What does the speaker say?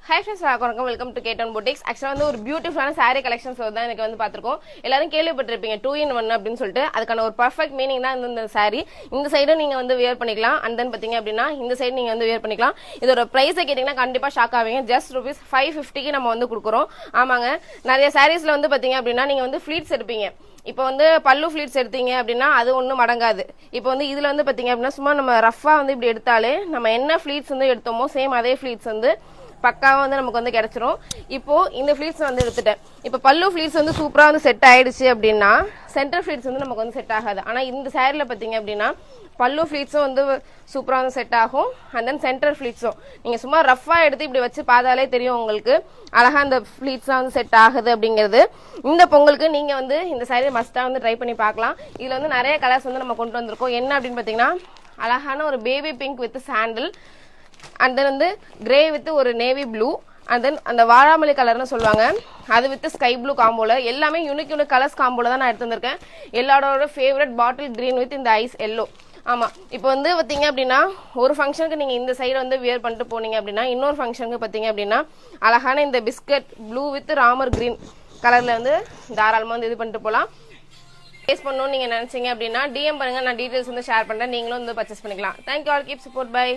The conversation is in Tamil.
Hi friends, welcome to K-Town Boutiques. Actually வந்து ஒரு பியூட்டிஃபுல்லான saree collections தான் எனக்கு வந்து பாத்துறோம். எல்லாரும் கேள்விப்பட்டிருப்பீங்க 2 in 1 அப்படினு சொல்லிட்டு அதுக்கான ஒரு பெர்ஃபெக்ட் மீனிங் தான் இந்த saree. இந்த சைடு நீங்க வந்து wear பண்ணிக்கலாம். and then பாத்தீங்க அப்படினா இந்த சைடு நீங்க வந்து wear பண்ணிக்கலாம். இதோட பிரைஸ் கேட்டிங்கனா கண்டிப்பா ஷாக் ஆவீங்க. just rupees 550 க்கு நம்ம வந்து கொடுக்கிறோம். ஆமாங்க. நிறைய sareesல வந்து பாத்தீங்க அப்படினா நீங்க வந்து ஃப்ளீட்ஸ் எடுப்பீங்க. இப்போ வந்து பல்லு ஃப்ளீட்ஸ் எடுத்தீங்க அப்படின்னா அது ஒன்றும் மடங்காது. இப்போ வந்து இதில் வந்து பார்த்தீங்க அப்படின்னா சும்மா நம்ம ரஃபாக வந்து இப்படி எடுத்தாலே நம்ம என்ன ஃப்ளீட்ஸ் வந்து எடுத்தோமோ சேம் அதே ஃப்ளீட்ஸ் வந்து பக்காவாக வந்து நமக்கு வந்து கிடைச்சிரும். இப்போ இந்த ஃப்ளீட்ஸ் வந்து எடுத்துட்டேன். இப்போ பல்லு ஃப்ளீட்ஸ் வந்து சூப்பராக வந்து செட் ஆயிடுச்சு அப்படின்னா சென்டர் ஃப்ளீட்ஸ் வந்து நமக்கு வந்து செட் ஆகாது. ஆனால் இந்த சேரீல பார்த்தீங்க அப்படின்னா பல்லு ஃப்ளீட்ஸும் வந்து சூப்பராக வந்து செட் ஆகும். அண்ட் தென் சென்டர் ஃப்ளீட்ஸும் நீங்கள் சும்மா ரஃபாக எடுத்து இப்படி வச்சு பார்த்தாலே தெரியும் உங்களுக்கு அழகா அந்த ஃப்ளீட்ஸ்லாம் வந்து செட் ஆகுது அப்படிங்கிறது. இந்த பொங்கலுக்கு நீங்கள் வந்து இந்த சாரீ மஸ்ட்டாக வந்து ட்ரை பண்ணி பார்க்கலாம். இதில் வந்து நிறைய கலர்ஸ் வந்து நம்ம கொண்டு வந்திருக்கோம். என்ன அப்படின்னு பார்த்தீங்கன்னா அழகான ஒரு baby pink with sandal, and then வந்து கிரே வித் ஒரு நேவி ப்ளூ, அண்ட் தென் அந்த வாழாமல்லி கலர்னு சொல்லுவாங்க அது வித் ஸ்கை ப்ளூ காம்போல எல்லாமே யூனிக் கலர்ஸ் காம்போல தான் நான் எடுத்து வந்திருக்கேன். எல்லாரோட ஃபேவரட் பாட்டில் கிரீன் வித் இந்த ஐஸ் எல்லோ. ஆமா, இப்போ வந்து பாத்தீங்க அப்படின்னா ஒரு ஃபங்க்ஷனுக்கு நீங்க இந்த சைடு வந்து வியர் பண்ணிட்டு போனீங்க அப்படின்னா இன்னொரு ஃபங்க்ஷனுக்கு பாத்தீங்க அப்படின்னா அழகான இந்த biscuit blue with Ramar green கலர்ல வந்து தாராளமா வந்து இது பண்ணிட்டு போலாம். பர்ச்சேஸ் பண்ணணும்னு நீங்க நினைச்சீங்க அப்படின்னா டிஎம் பண்ணுங்க, நான் டீடைல்ஸ் வந்து ஷேர் பண்றேன். நீங்களும் வந்து பர்ச்சேஸ் பண்ணிக்கலாம். Thank you all, keep support, by.